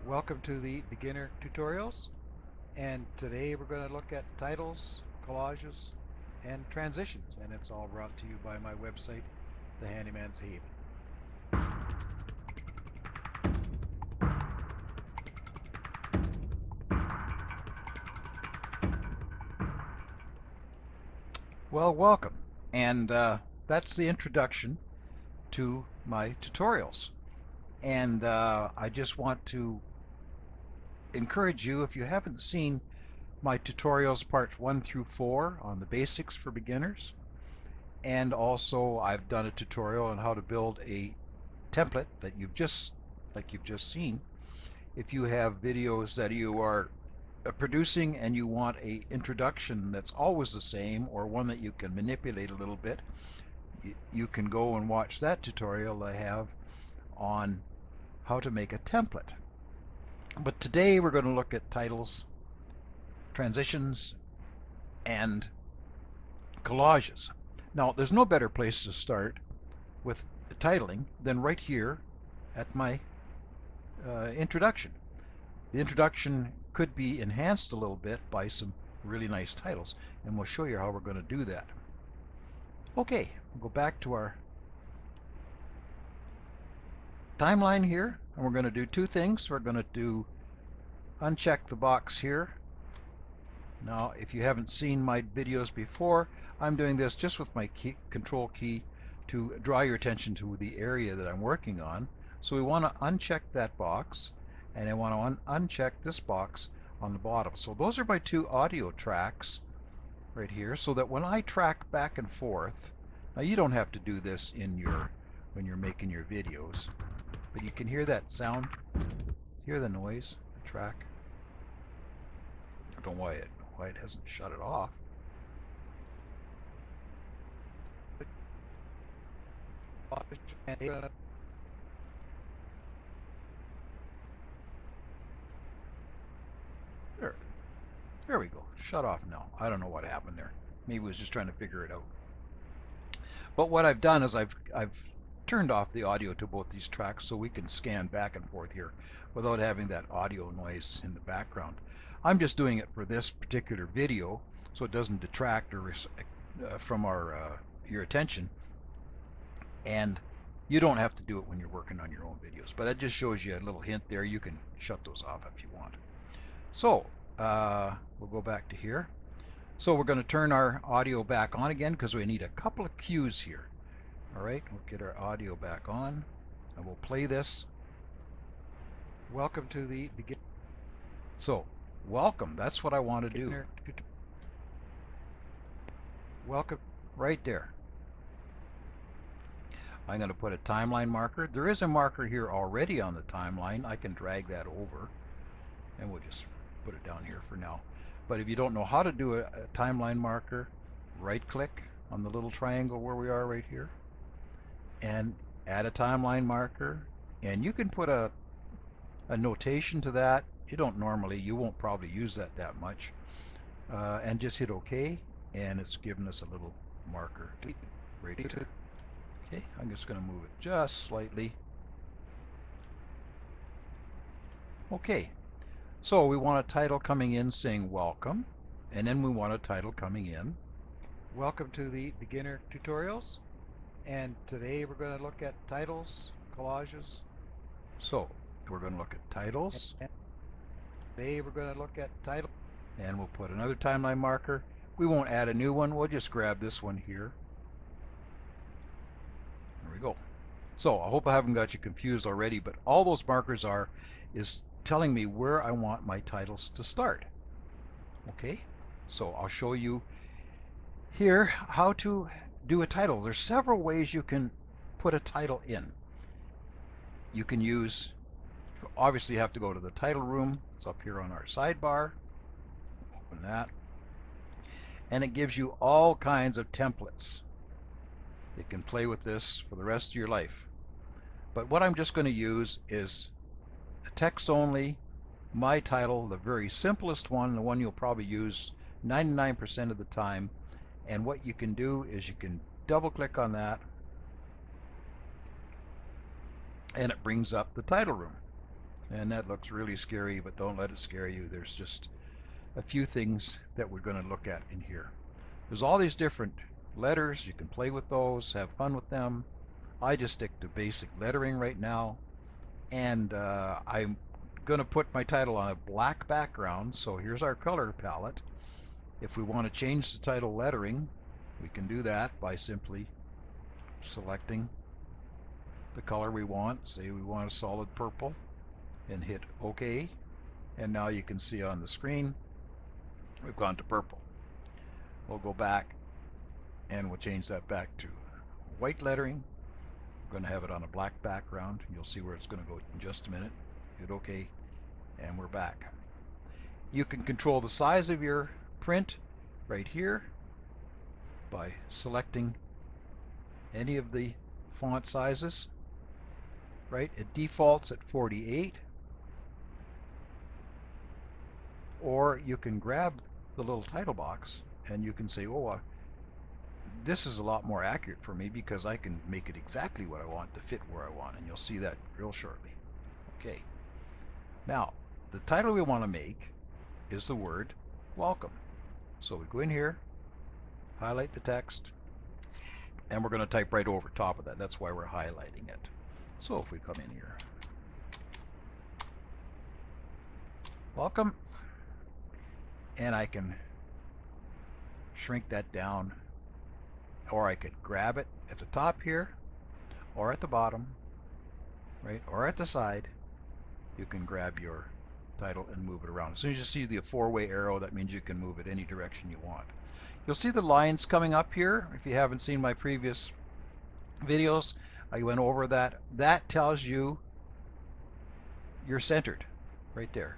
Welcome to the beginner tutorials, and today we're going to look at titles, collages, and transitions, and it's all brought to you by my website, The Handyman's Haven. Well, welcome, and that's the introduction to my tutorials. And I just want to encourage you, if you haven't seen my tutorials parts 1 through 4 on the basics for beginners, and also I've done a tutorial on how to build a template that you've just seen. If you have videos that you are producing and you want a introduction that's always the same, or one that you can manipulate a little bit, you can go and watch that tutorial I have on how to make a template. But today we're going to look at titles, transitions, and collages. Now, there's no better place to start with titling than right here at my introduction. The introduction could be enhanced a little bit by some really nice titles, and we'll show you how we're going to do that. Okay, we'll go back to our timeline here, and we're going to do two things. We're going to uncheck the box here. Now, if you haven't seen my videos before, I'm doing this just with my control key to draw your attention to the area that I'm working on. So we want to uncheck that box, and I want to uncheck this box on the bottom. So those are my two audio tracks right here, so that when I track back and forth, now you don't have to do this when you're making your videos, but you can hear that sound, hear the noise, the track. I don't know why it hasn't shut it off. There we go. Shut off now. I don't know what happened there. Maybe it was just trying to figure it out. But what I've done is I've turned off the audio to both these tracks so we can scan back and forth here without having that audio noise in the background. I'm just doing it for this particular video so it doesn't detract or from your attention, and you don't have to do it when you're working on your own videos, but it just shows you a little hint there. You can shut those off if you want. So we'll go back to here. So we're going to turn our audio back on again because we need a couple of cues here. All right, we'll get our audio back on and we'll play this. Welcome to the beginning. So, welcome, that's what I want to do. Welcome, right there. I'm going to put a timeline marker. There is a marker here already on the timeline. I can drag that over, and we'll just put it down here for now. But if you don't know how to do a timeline marker, right click on the little triangle where we are right here and add a timeline marker, and you can put a notation to that. You won't probably use that much, and just hit OK, and it's given us a little marker right here. Okay, I'm just going to move it just slightly. Okay, so we want a title coming in saying welcome, and then we want a title coming in. Welcome to the beginner tutorials, and today we're going to look at titles, collages. So we're going to look at titles. Today we're going to look at title, and we'll put another timeline marker. We won't add a new one. We'll just grab this one here. There we go. So I hope I haven't got you confused already, but all those markers is telling me where I want my titles to start. Okay, so I'll show you here how to do a title. There's several ways you can put a title in. You can obviously you have to go to the title room. It's up here on our sidebar. Open that. And it gives you all kinds of templates. You can play with this for the rest of your life. But what I'm just going to use is a text only, my title, the very simplest one, the one you'll probably use 99% of the time. And what you can do is you can double click on that, and it brings up the title room. And that looks really scary, but don't let it scare you. There's just a few things that we're going to look at in here. There's all these different letters. You can play with those, have fun with them. I just stick to basic lettering right now. And I'm going to put my title on a black background. So here's our color palette. If we want to change the title lettering, we can do that by simply selecting the color we want. Say we want a solid purple, and hit OK. And now you can see on the screen we've gone to purple. We'll go back and we'll change that back to white lettering. We're going to have it on a black background. You'll see where it's going to go in just a minute. Hit OK, and we're back. You can control the size of your print right here by selecting any of the font sizes. Right, it defaults at 48. Or you can grab the little title box and you can say, oh, this is a lot more accurate for me because I can make it exactly what I want to fit where I want, and you'll see that real shortly. Okay, now the title we want to make is the word welcome. So we go in here, highlight the text, and we're going to type right over top of that. That's why we're highlighting it. So if we come in here, welcome, and I can shrink that down, or I could grab it at the top here, or at the bottom, right, or at the side. You can grab your title and move it around. As soon as you see the four-way arrow, that means you can move it any direction you want. You'll see the lines coming up here. If you haven't seen my previous videos, I went over that. That tells you you're centered right there.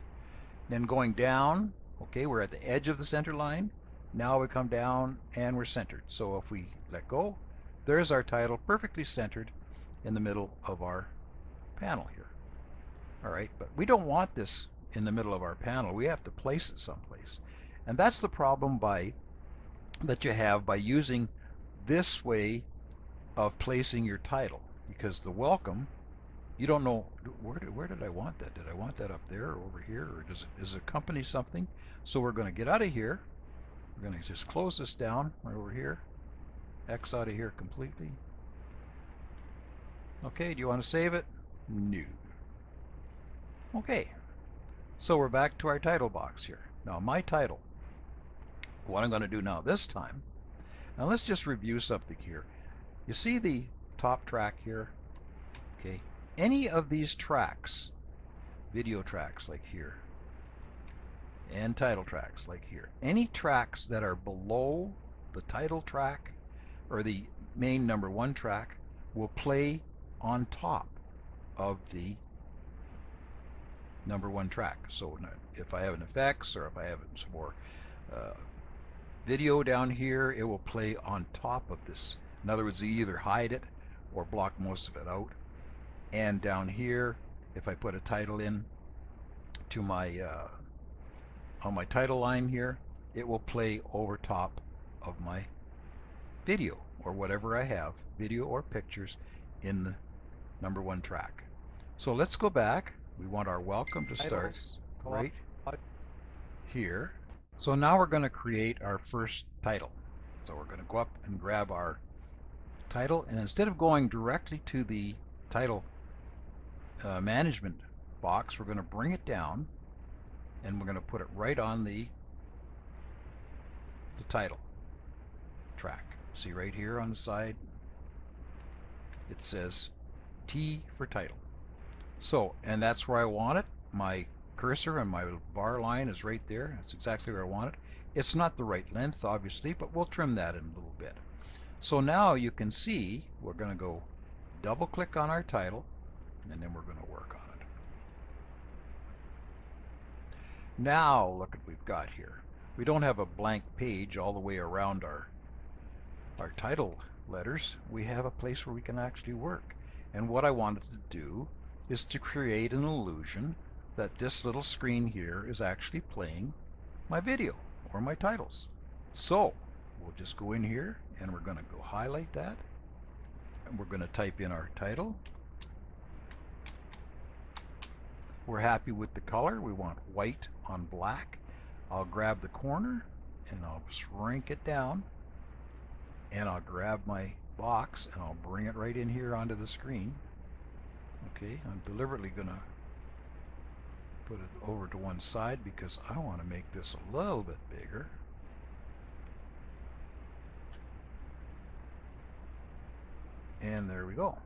Then going down, okay, we're at the edge of the center line. Now we come down and we're centered. So if we let go, there's our title perfectly centered in the middle of our panel here. All right, but we don't want this in the middle of our panel. We have to place it someplace. And that's the problem that you have by using this way of placing your title, because the welcome, you don't know where did I want that? Did I want that up there or over here, or does it accompany something? So we're going to get out of here. We're going to just close this down right over here. X out of here completely. Okay, do you want to save it? No. Okay, so we're back to our title box here. Now my title, what I'm going to do now this time, now let's just review something here. You see the top track here? Okay, any of these tracks, video tracks like here, and title tracks like here, any tracks that are below the title track or the main #1 track will play on top of the #1 track. So if I have an effects, or if I have some more video down here, it will play on top of this. In other words, you either hide it or block most of it out. And down here, if I put a title in to my on my title line here, it will play over top of my video or whatever I have, video or pictures, in the #1 track. So let's go back. We want our welcome to start right here. So now we're going to create our first title. So we're going to go up and grab our title, and instead of going directly to the title management box, we're going to bring it down and we're going to put it right on the title track. See right here on the side, it says T for title. So, and that's where I want it. My cursor and my bar line is right there. That's exactly where I want it. It's not the right length, obviously, but we'll trim that in a little bit. So now you can see we're going to go double click on our title, and then we're going to work on it. Now look what we've got here. We don't have a blank page all the way around our title letters. We have a place where we can actually work. And what I wanted to do is to create an illusion that this little screen here is actually playing my video or my titles. So we'll just go in here and we're going to go highlight that, and we're going to type in our title. we're happy with the color. We want white on black. I'll grab the corner and I'll shrink it down, and I'll grab my box and I'll bring it right in here onto the screen. Okay, I'm deliberately going to put it over to one side because I want to make this a little bit bigger. And there we go.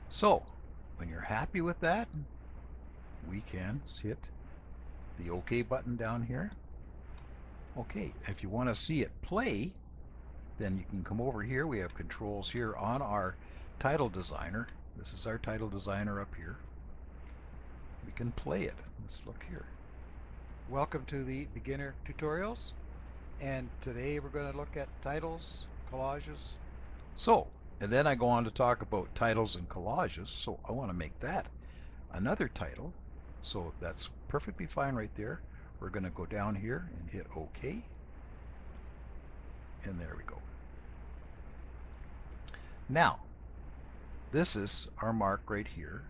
So when you're happy with that, we can hit the OK button down here. Okay, if you want to see it play, then you can come over here. We have controls here on our title designer. This is our title designer up here. We can play it. Let's look here. Welcome to the beginner tutorials, and today we're going to look at titles, collages. So, and then I go on to talk about titles and collages. So I want to make that another title. So that's perfectly fine right there. We're going to go down here and hit OK. And there we go. Now, this is our mark right here.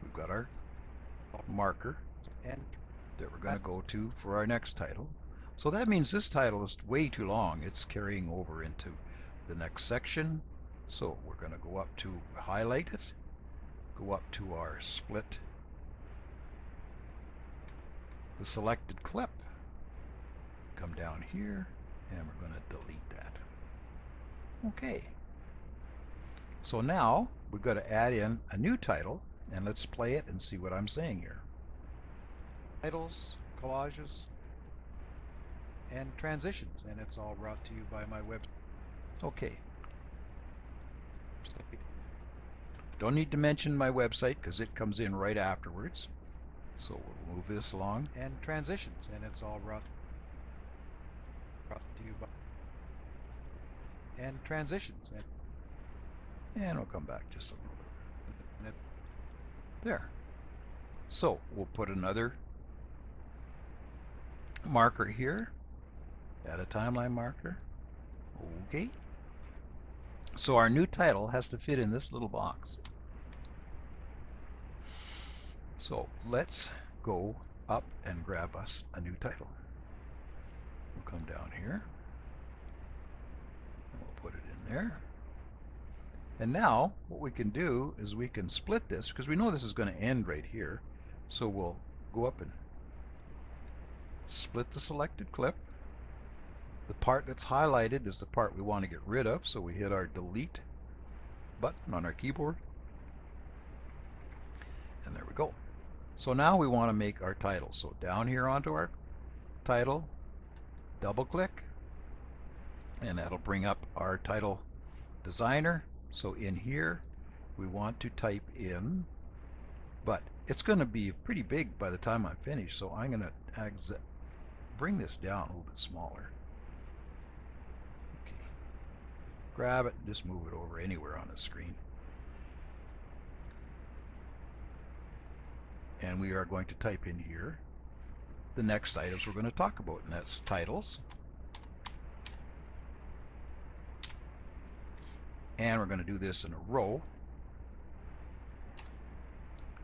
We've got our marker and that we're going to go to for our next title. So that means this title is way too long. It's carrying over into the next section. So we're going to go up to highlight it, go up to our split the selected clip, come down here, and we're going to delete that. Okay. So now we've got to add in a new title, and let's play it and see what I'm saying here. Titles, collages, and transitions, and it's all brought to you by my website. Okay. Don't need to mention my website because it comes in right afterwards. So we'll move this along. And transitions, and it's all brought to you by and transitions. And we'll come back just a little bit. There. So we'll put another marker here. Add a timeline marker. Okay. So our new title has to fit in this little box. So let's go up and grab us a new title. We'll come down here. And we'll put it in there. And now what we can do is we can split this because we know this is going to end right here. So we'll go up and split the selected clip. The part that's highlighted is the part we want to get rid of. So we hit our delete button on our keyboard. And there we go. So now we want to make our title. So down here onto our title, double click, and that'll bring up our title designer. So in here we want to type in, but it's going to be pretty big by the time I'm finished. So I'm going to bring this down a little bit smaller. Okay. Grab it and just move it over anywhere on the screen. And we are going to type in here the next items we're going to talk about, and that's titles. And we're going to do this in a row.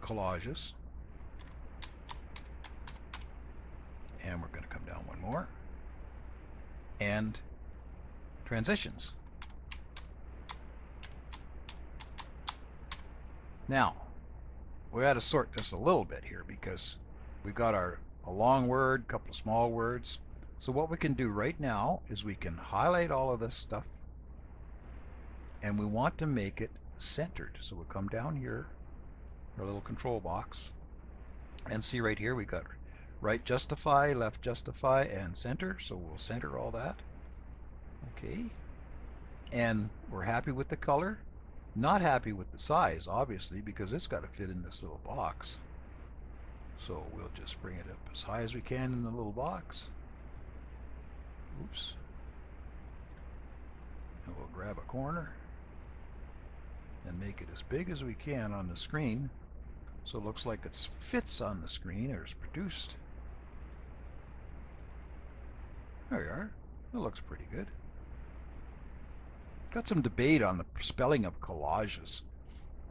Collages. And we're going to come down one more. And transitions. Now, we got to sort this a little bit here because we've got a long word, a couple of small words. So what we can do right now is we can highlight all of this stuff, and we want to make it centered. So we'll come down here, our little control box, and see right here we got right justify, left justify, and center. So we'll center all that. Okay. And we're happy with the color. Not happy with the size, obviously, because it's got to fit in this little box. So we'll just bring it up as high as we can in the little box. Oops. And we'll grab a corner and make it as big as we can on the screen, so it looks like it fits on the screen or is produced. There we are. It looks pretty good. Got some debate on the spelling of collages.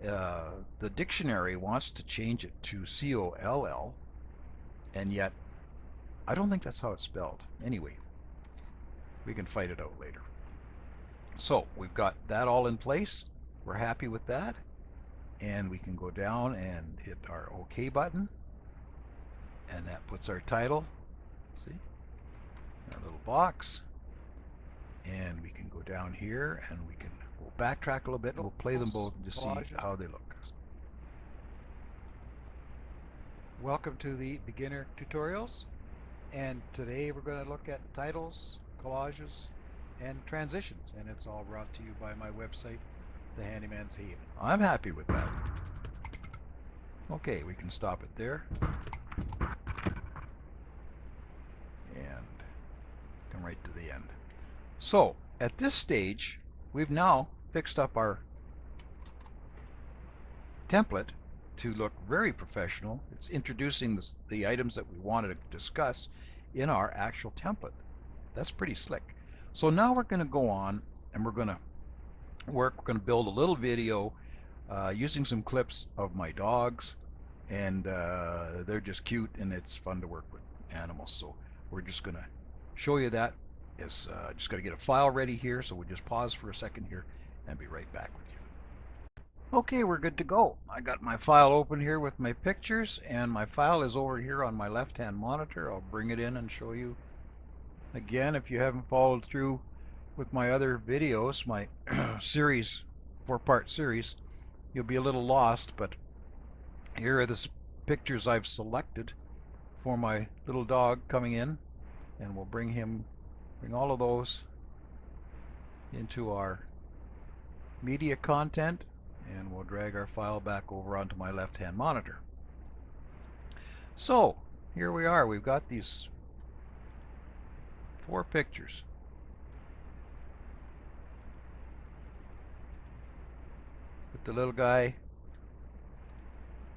The dictionary wants to change it to Coll, and yet I don't think that's how it's spelled. Anyway, we can fight it out later. So we've got that all in place. We're happy with that. And we can go down and hit our OK button. And that puts our title. See? Our little box. And we can go down here and we'll backtrack a little bit and we'll play them both and just see how they look. Welcome to the beginner tutorials. And today we're going to look at titles, collages, and transitions. And it's all brought to you by my website, The Handyman's Haven. I'm happy with that. Okay, we can stop it there. And come right to the end. So, at this stage, we've now fixed up our template to look very professional. It's introducing the items that we wanted to discuss in our actual template. That's pretty slick. So now we're going to go on and we're going to build a little video using some clips of my dogs, and they're just cute and it's fun to work with animals. So we're just going to show you that. It's just got to get a file ready here, so we'll just pause for a second here and be right back with you. Okay, we're good to go. I got my file open here with my pictures, and my file is over here on my left-hand monitor. I'll bring it in and show you again. If you haven't followed through with my other videos, my series, 4-part series, you'll be a little lost, but here are the pictures I've selected for my little dog coming in, and we'll bring all of those into our media content, and we'll drag our file back over onto my left-hand monitor. So here we are. We've got these 4 pictures. With the little guy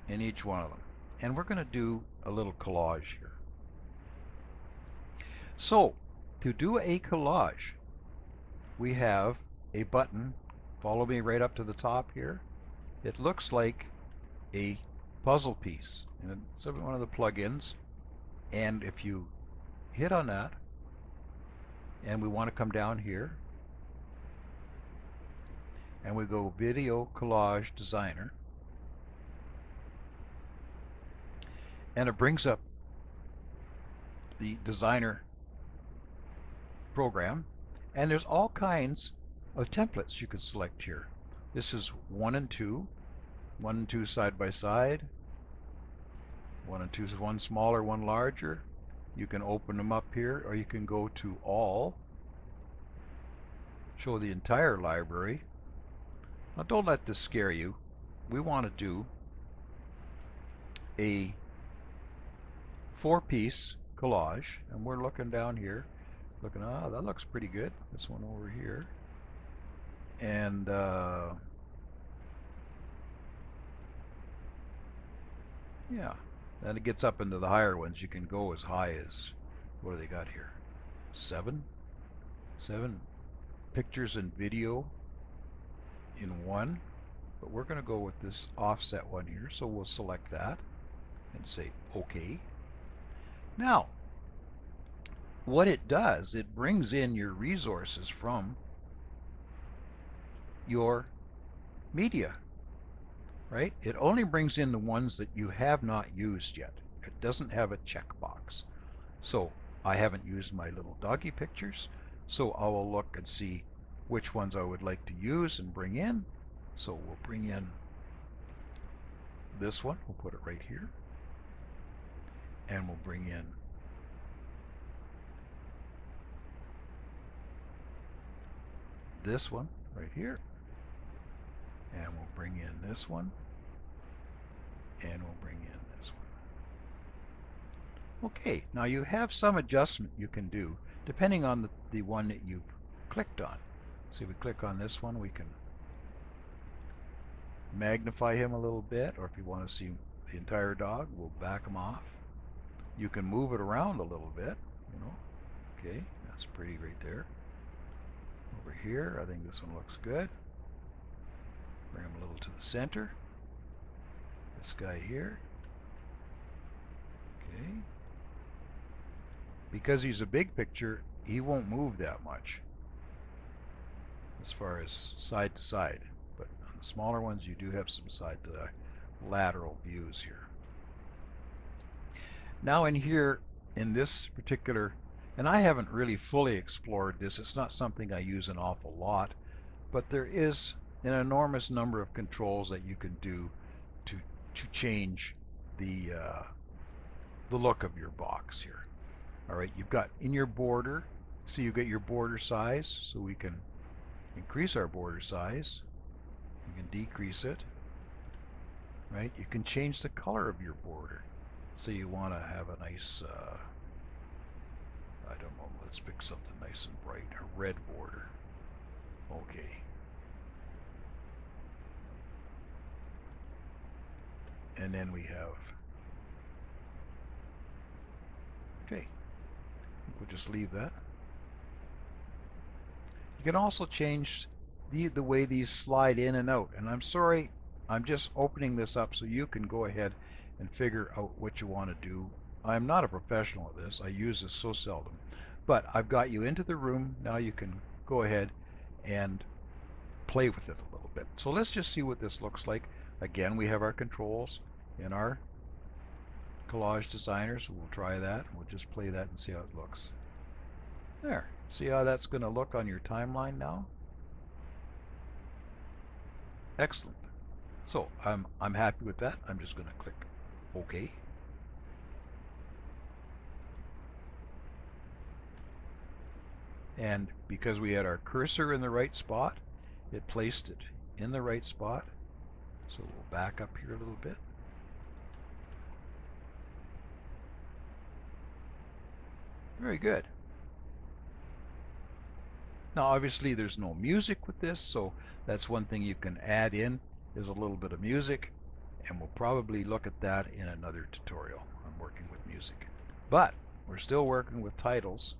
in each one of them. And we're going to do a little collage here. So to do a collage, we have a button. Follow me right up to the top here. It looks like a puzzle piece, and it's one of the plugins. And if you hit on that, and we want to come down here, and we go Video Collage Designer, and it brings up the designer program, and there's all kinds of templates you can select here. This is 1 and 2, 1 and 2 side by side. 1 and 2 is one smaller, one larger. You can open them up here, or you can go to all, show the entire library. Now don't let this scare you. We want to do a 4-piece collage, and we're looking down here, looking, that looks pretty good. This one over here. And yeah, then it gets up into the higher ones. You can go as high as, what do they got here? 7 pictures and video in one. But we're going to go with this offset one here, so we'll select that and say OK. Now, what it does, it brings in your resources from your media, right? It only brings in the ones that you have not used yet. It doesn't have a checkbox. So I haven't used my little doggy pictures, so I will look and see which ones I would like to use and bring in. So we'll bring in this one. We'll put it right here. And we'll bring in this one right here. And we'll bring in this one. And we'll bring in this one. Okay, now you have some adjustment you can do depending on the one that you've clicked on. See, we click on this one, we can magnify him a little bit, or if you want to see the entire dog, we'll back him off. You can move it around a little bit, you know. Okay, that's pretty right there. Over here, I think this one looks good. Bring him a little to the center. This guy here. Okay. Because he's a big picture, he won't move that much as far as side to side. But on the smaller ones, you do have some side to lateral views here. Now in here, in this particular, and I haven't really fully explored this, it's not something I use an awful lot, but there is an enormous number of controls that you can do to change the look of your box here. All right, you've got in your border, so you get your border size, so we can increase our border size. You can decrease it, right? You can change the color of your border. So you want to have a nice, I don't know, let's pick something nice and bright, a red border. Okay. And then we have, okay, we'll just leave that. You can also change the way these slide in and out. And I'm sorry, I'm just opening this up so you can go ahead and figure out what you want to do. I'm not a professional at this. I use this so seldom. But I've got you into the room. Now you can go ahead and play with it a little bit. So let's just see what this looks like. Again, we have our controls in our Collage Designer, so we'll try that. We'll just play that and see how it looks. There. See how that's going to look on your timeline now? Excellent. So I'm happy with that. I'm just going to click OK. And because we had our cursor in the right spot, it placed it in the right spot. So we'll back up here a little bit. Very good. Now obviously there's no music with this, so that's one thing you can add in is a little bit of music, and we'll probably look at that in another tutorial on working with music. But we're still working with titles,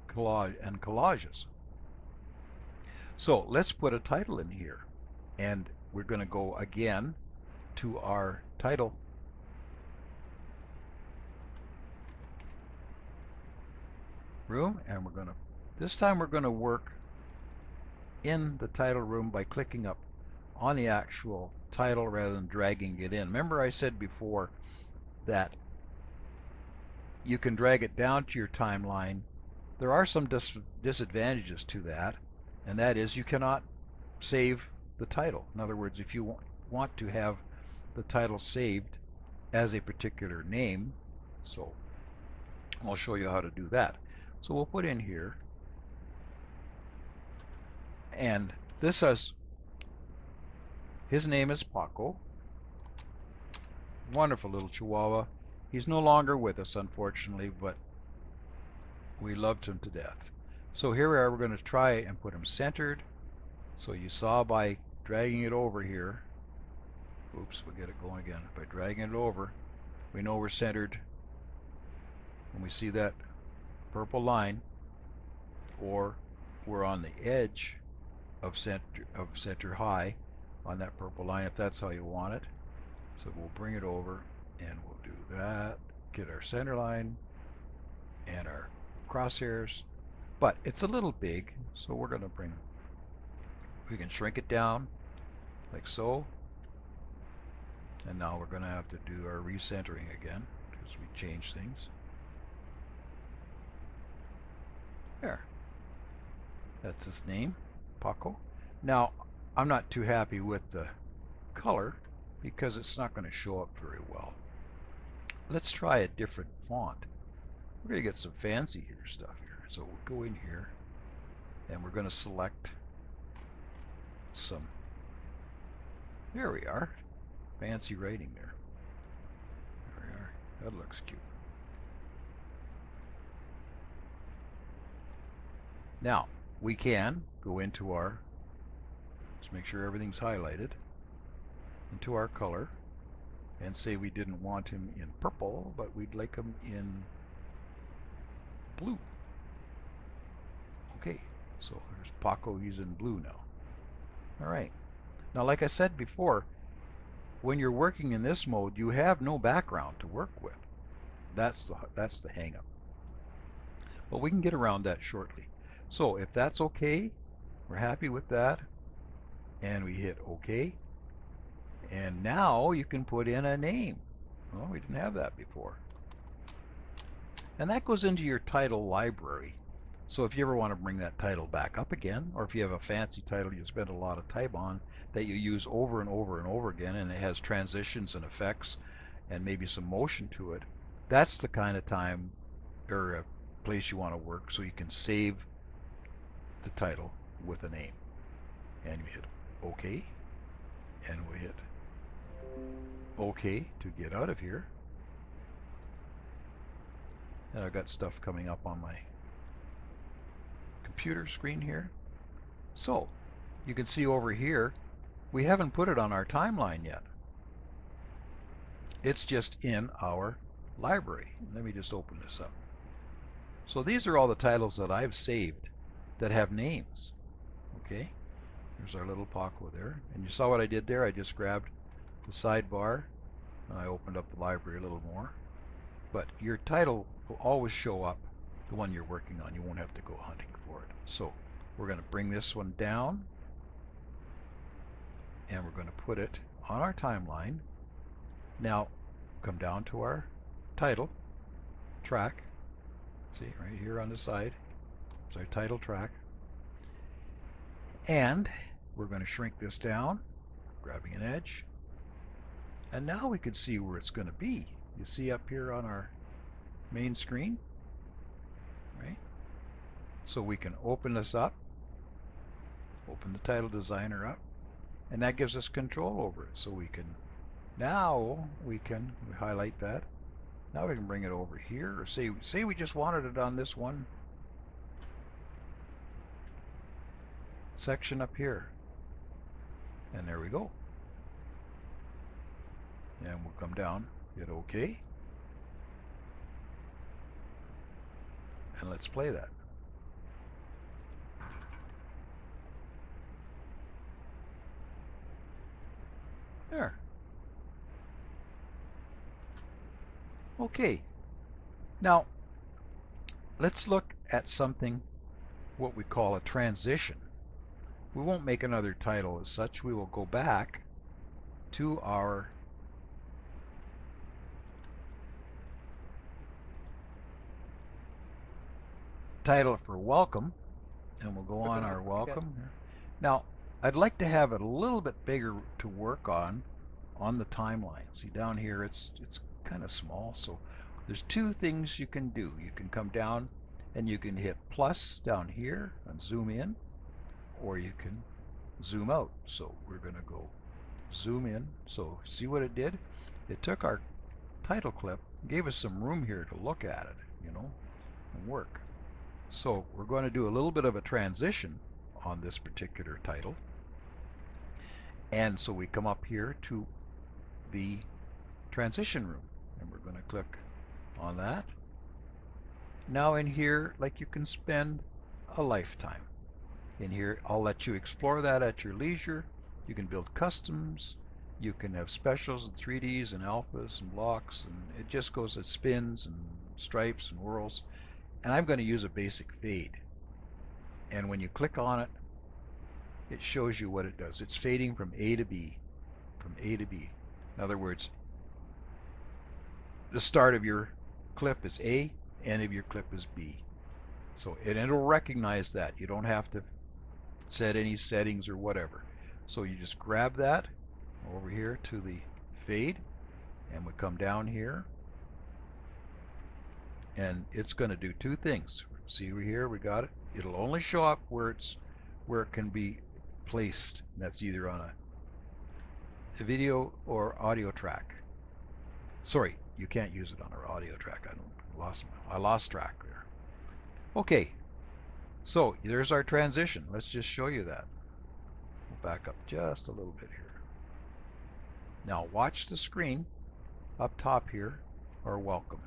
collage, and collages. So let's put a title in here, and we're going to go again to our title room, and this time we're going to work in the title room by clicking up on the actual title rather than dragging it in. Remember I said before that you can drag it down to your timeline. There are some disadvantages to that, and that is you cannot save the title. In other words, if you want to have the title saved as a particular name, so I'll show you how to do that. So we'll put in here, and this says his name is Paco. Wonderful little Chihuahua. He's no longer with us, unfortunately, but we loved him to death. So here we are. We're going to try and put him centered. So you saw by dragging it over here, oops, we'll get it going again. By dragging it over, we know we're centered when we see that purple line, or we're on the edge of center high on that purple line, if that's how you want it. So we'll bring it over and we'll do that, get our center line and our crosshairs, but it's a little big, so we're going to we can shrink it down like so, and now we're going to have to do our recentering again because we changed things. There, that's his name, Paco. Now I'm not too happy with the color because it's not going to show up very well. Let's try a different font. We're going to get some fancy stuff here. So we'll go in here and we're going to select some, there we are, fancy writing there. There we are. That looks cute. Now we can go into our, let's make sure everything's highlighted, into our color, and say we didn't want him in purple, but we'd like him in blue. Okay, so there's Paco, he's in blue now. All right, Now, like I said before, when you're working in this mode, you have no background to work with. That's the hang up. But we can get around that shortly. So if that's okay, we're happy with that, and we hit OK. And now you can put in a name. Well, we didn't have that before. And that goes into your title library. So if you ever want to bring that title back up again, or if you have a fancy title you spend a lot of time on that you use over and over and over again, and it has transitions and effects and maybe some motion to it, that's the kind of time or a place you want to work, so you can save the title with a name. And we hit OK, and we hit OK to get out of here. And I've got stuff coming up on my computer screen here. So you can see over here, we haven't put it on our timeline yet. It's just in our library. Let me just open this up. So these are all the titles that I've saved that have names. Okay, there's our little Paco there. And you saw what I did there? I just grabbed the sidebar and I opened up the library a little more. But your title will always show up, the one you're working on. You won't have to go hunting for it. So we're going to bring this one down, and we're going to put it on our timeline. Now come down to our title track. See, right here on the side, it's our title track. And we're going to shrink this down, grabbing an edge. And now we can see where it's going to be. You see up here on our main screen, right? So we can open this up, open the title designer up, and that gives us control over it. So we can, now we highlight that. Now we can bring it over here, or say we just wanted it on this one section up here. And there we go. And we'll come down, hit OK. And let's play that. There. Okay. Now, let's look at something, what we call a transition. We won't make another title as such. We will go back to our title for welcome, and we'll go on our welcome. Now, I'd like to have it a little bit bigger to work on the timeline. See down here, it's kind of small, so there's two things you can do. You can come down and you can hit plus down here and zoom in, or you can zoom out. So we're going to go zoom in. So see what it did? It took our title clip, gave us some room here to look at it, you know, and work. So we're going to do a little bit of a transition on this particular title. And so we come up here to the transition room, and we're going to click on that. Now in here, like, you can spend a lifetime. In here, I'll let you explore that at your leisure. You can build customs. You can have specials and 3Ds and alphas and blocks, and it just goes, it spins and stripes and whirls. And I'm going to use a basic fade. And when you click on it, it shows you what it does. It's fading from A to B, from A to B. In other words, the start of your clip is A, end of your clip is B. So it'll recognize that. You don't have to set any settings or whatever. So you just grab that over here to the fade, and we come down here, and it's going to do two things. See over here, we got it. It'll only show up where it can be placed. That's either on a video or audio track. Sorry, you can't use it on our audio track. I lost track there. Okay, so there's our transition. Let's just show you that. We'll back up just a little bit here. Now watch the screen up top here, or welcome.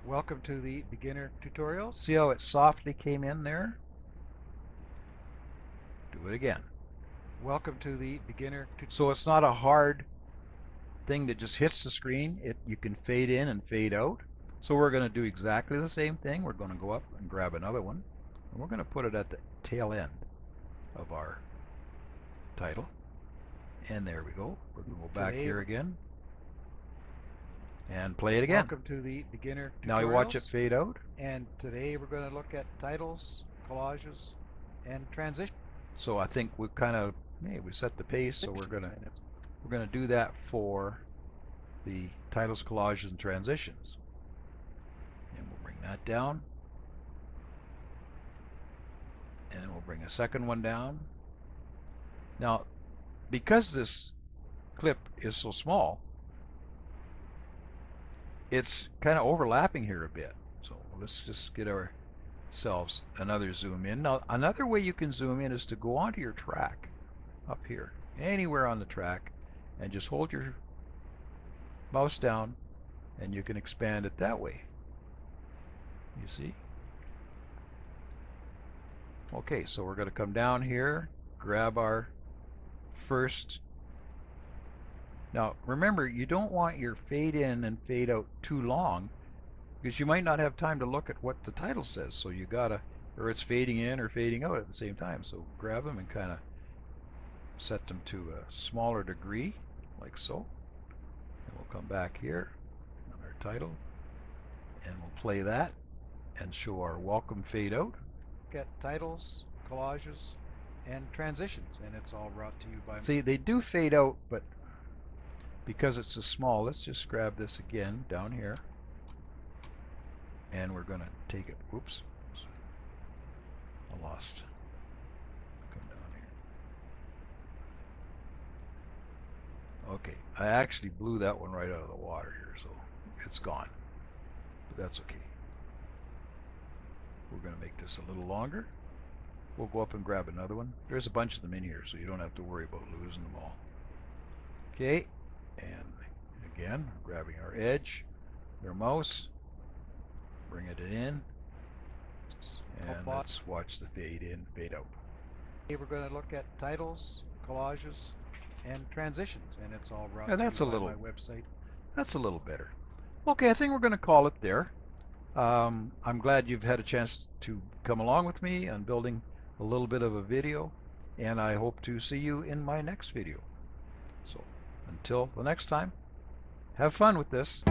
Welcome to the beginner tutorial. See how it softly came in there? Do it again. Welcome to the beginner. So it's not a hard thing that just hits the screen. You can fade in and fade out. So we're going to do exactly the same thing. We're going to go up and grab another one, and we're going to put it at the tail end of our title. And there we go. We're going to go back here again and play it again. Welcome to the beginner tutorials. Now you watch it fade out. And today we're going to look at titles, collages, and transitions. So I think we kind of, hey, we set the pace, so we're going to do that for the titles, collages, and transitions. And we'll bring that down. And we'll bring a second one down. Now, because this clip is so small, it's kind of overlapping here a bit. So let's just get ourselves another zoom in. Now, another way you can zoom in is to go onto your track up here, anywhere on the track, and just hold your mouse down, and you can expand it that way. You see? Okay, so we're going to come down here, grab our first. Now remember, you don't want your fade in and fade out too long, because you might not have time to look at what the title says. So you gotta, or it's fading in or fading out at the same time. So grab them and kind of set them to a smaller degree, like so. And we'll come back here on our title, and we'll play that and show our welcome fade out. Get titles, collages, and transitions, and it's all brought to you by. See, they do fade out, but because it's so small, let's just grab this again down here, and we're going to take it. Oops, I lost. Come down here. Okay, I actually blew that one right out of the water here, so it's gone, but that's okay. We're going to make this a little longer. We'll go up and grab another one. There's a bunch of them in here, so you don't have to worry about losing them all. Okay, and again, grabbing our edge, our mouse, bring it in, and let's watch the fade in, fade out. Today we're going to look at titles, collages, and transitions, and it's all brought to you by my website. That's a little better. Okay, I think we're going to call it there. I'm glad you've had a chance to come along with me on building a little bit of a video, and I hope to see you in my next video. So until the next time, have fun with this.